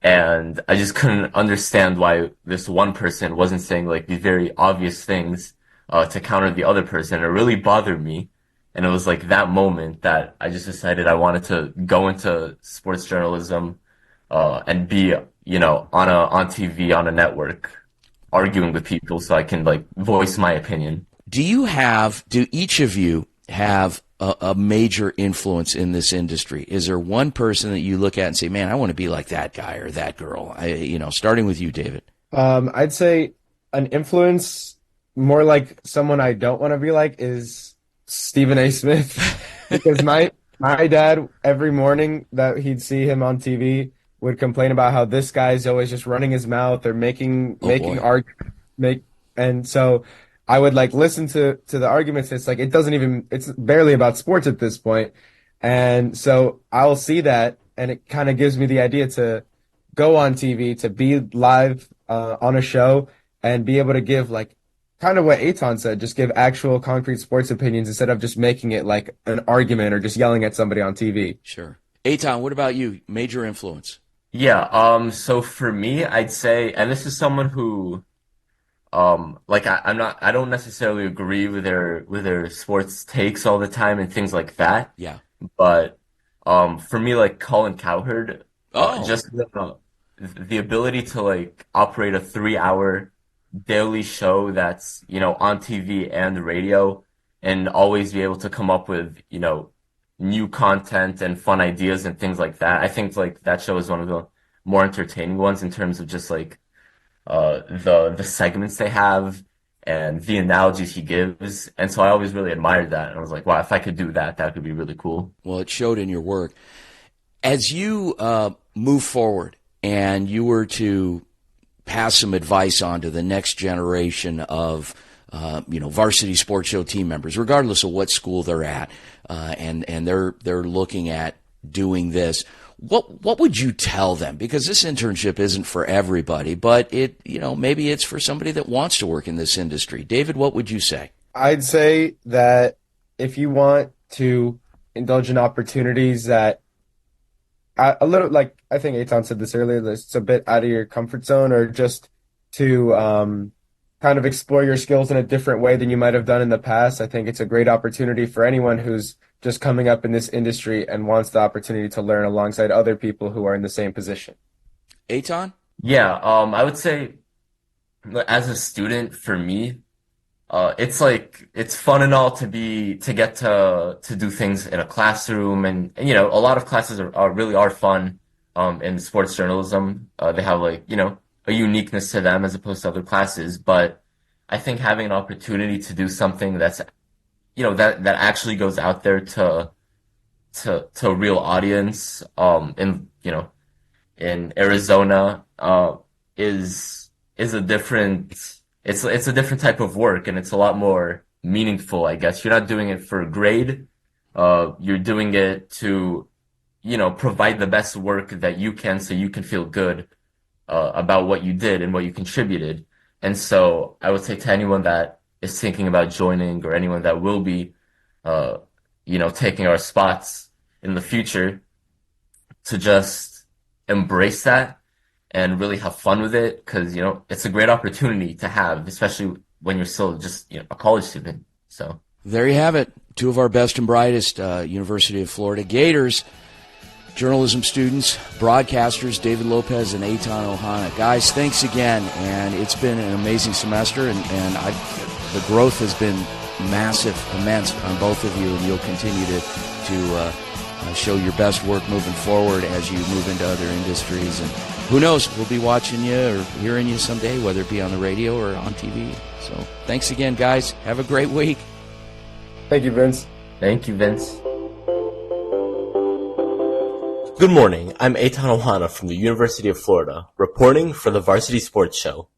Speaker 9: and I just couldn't understand why this one person wasn't saying like these very obvious things to counter the other person. It really bothered me. And it was like that moment that I just decided I wanted to go into sports journalism and be, on TV, on a network, arguing with people so I can like voice my opinion.
Speaker 3: Do each of you have a major influence in this industry? Is there one person that you look at and say, man, I want to be like that guy or that girl? Starting with you, David.
Speaker 6: I'd say an influence, more like someone I don't want to be like, is Stephen A. Smith. Because my dad, every morning that he'd see him on TV, would complain about how this guy's always just running his mouth or making arguments. And so I would like listen to the arguments. It's like it's barely about sports at this point. And so I'll see that, and it kind of gives me the idea to go on TV, to be live on a show, and be able to give like kind of what Eitan said, just give actual concrete sports opinions instead of just making it like an argument or just yelling at somebody on TV.
Speaker 3: Sure. Eitan, what about you? Major influence?
Speaker 9: Yeah. So for me, I'd say, and this is someone who, I don't necessarily agree with their sports takes all the time and things like that.
Speaker 3: Yeah.
Speaker 9: But, for me, like Colin Cowherd, just the ability to like operate a 3-hour daily show that's, on TV and radio, and always be able to come up with, new content and fun ideas and things like that. I think like that show is one of the more entertaining ones in terms of just like the segments they have and the analogies he gives. And so I always really admired that. And I was like, wow, if I could do that, that could be really cool.
Speaker 3: Well, it showed in your work. As you move forward and you were to pass some advice on to the next generation of Varsity Sports Show team members, regardless of what school they're at, and they're looking at doing this, what would you tell them? Because this internship isn't for everybody, but maybe it's for somebody that wants to work in this industry. David, what would you say?
Speaker 6: I'd say that if you want to indulge in opportunities that a little, like I think Eitan said this earlier, it's a bit out of your comfort zone, or just to kind of explore your skills in a different way than you might have done in the past. I think it's a great opportunity for anyone who's just coming up in this industry and wants the opportunity to learn alongside other people who are in the same position.
Speaker 3: Eitan?
Speaker 9: Yeah, I would say as a student, for me, it's like, it's fun and all to get to do things in a classroom, and a lot of classes are fun in sports journalism. They have like, a uniqueness to them as opposed to other classes. But I think having an opportunity to do something that's, that actually goes out there to a real audience, in Arizona, is a different, it's a different type of work, and it's a lot more meaningful, I guess. You're not doing it for a grade. You're doing it to, provide the best work that you can, so you can feel good about what you did and what you contributed. And so I would say to anyone that is thinking about joining, or anyone that will be, taking our spots in the future, to just embrace that and really have fun with it, because, it's a great opportunity to have, especially when you're still just, a college student. So
Speaker 3: there you have it. Two of our best and brightest University of Florida Gators journalism students, broadcasters, David Lopez and Eitan Ohana. Guys, thanks again, and it's been an amazing semester, and the growth has been immense on both of you, and you'll continue to show your best work moving forward as you move into other industries. And who knows, we'll be watching you or hearing you someday, whether it be on the radio or on TV. So thanks again, guys. Have a great week.
Speaker 6: Thank you, Vince.
Speaker 9: Thank you, Vince.
Speaker 10: Good morning, I'm Eitan Ohana from the University of Florida, reporting for the Varsity Sports Show.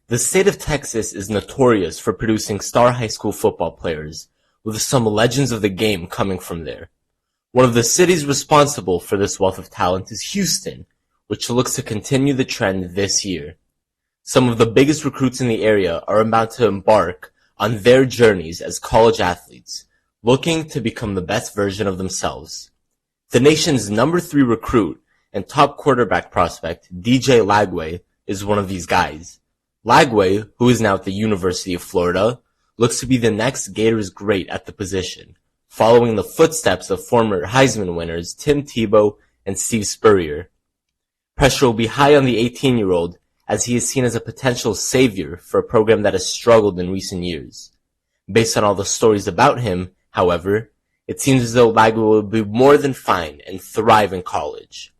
Speaker 10: The state of Texas is notorious for producing star high school football players, with some legends of the game coming from there. One of the cities responsible for this wealth of talent is Houston, which looks to continue the trend this year. Some of the biggest recruits in the area are about to embark on their journeys as college athletes, looking to become the best version of themselves. The nation's number 3 recruit and top quarterback prospect, DJ Lagway, is one of these guys. Lagway, who is now at the University of Florida, looks to be the next Gators great at the position, following the footsteps of former Heisman winners Tim Tebow and Steve Spurrier. Pressure will be high on the 18-year-old as he is seen as a potential savior for a program that has struggled in recent years. Based on all the stories about him, however, it seems as though Lagway will be more than fine and thrive in college.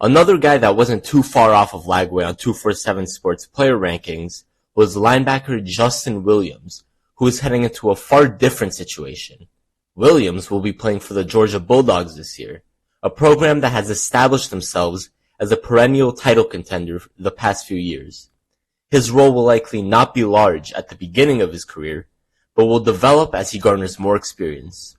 Speaker 10: Another guy that wasn't too far off of Lagway on 247 Sports player rankings was linebacker Justin Williams, who is heading into a far different situation. Williams will be playing for the Georgia Bulldogs this year, a program that has established themselves as a perennial title contender the past few years. His role will likely not be large at the beginning of his career, but will develop as he garners more experience.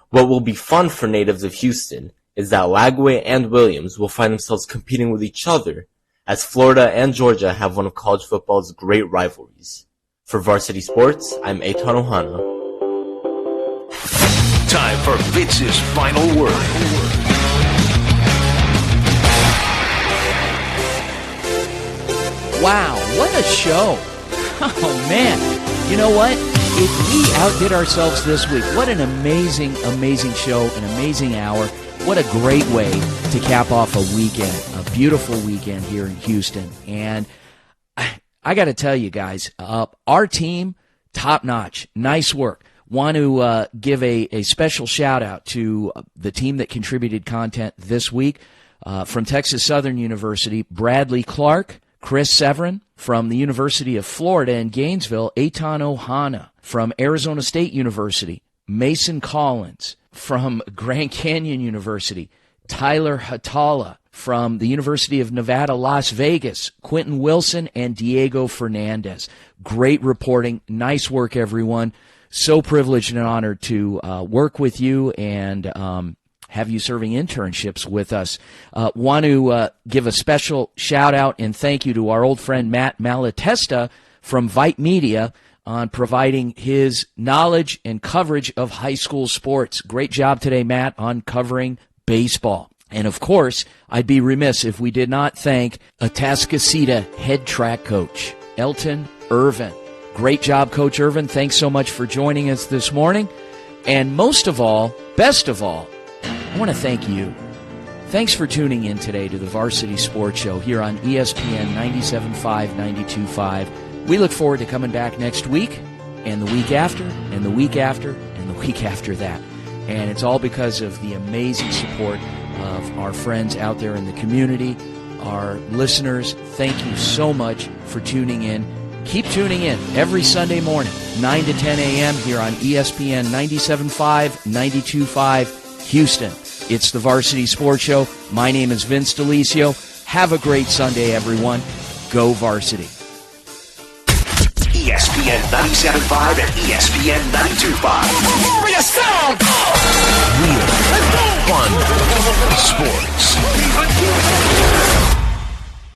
Speaker 10: What will be fun for natives of Houston is that Lagway and Williams will find themselves competing with each other, as Florida and Georgia have one of college football's great rivalries. For Varsity Sports, I'm Eitan Ohana.
Speaker 1: Time for Fritz's final word.
Speaker 3: Wow, what a show. Oh, man. You know what? If we outdid ourselves this week, what an amazing, amazing show, an amazing hour. What a great way to cap off a weekend, a beautiful weekend here in Houston. And I got to tell you guys, our team, top notch. Nice work. Want to give a special shout out to the team that contributed content this week. From Texas Southern University, Bradley Clark, Chris Severan. From the University of Florida in Gainesville, Eitan Ohana. From Arizona State University, Mason Collins. From Grand Canyon University, Tyler Hautala. From the University of Nevada, Las Vegas, Quinton Wilson and Diego Hernandez. Great reporting. Nice work, everyone. So privileged and honored to work with you and have you serving internships with us. Want to give a special shout-out and thank you to our old friend Matt Malatesta from Vype Media on providing his knowledge and coverage of high school sports. Great job today, Matt, on covering baseball. And, of course, I'd be remiss if we did not thank Atascocita head track coach, Elton Ervin. Great job, Coach Ervin. Thanks so much for joining us this morning. And most of all, best of all, I want to thank you. Thanks for tuning in today to the Varsity Sports Show here on ESPN 97.5, 92.5. We look forward to coming back next week and the week after and the week after and the week after that. And it's all because of the amazing support of our friends out there in the community, our listeners. Thank you so much for tuning in. Keep tuning in every Sunday morning, 9 to 10 a.m. here on ESPN 97.5, 92.5, Houston. It's the Varsity Sports Show. My name is Vince DeLisio. Have a great Sunday, everyone. Go Varsity.
Speaker 1: ESPN 97.5 and ESPN 92.5. Over your sound! Real, fun sports.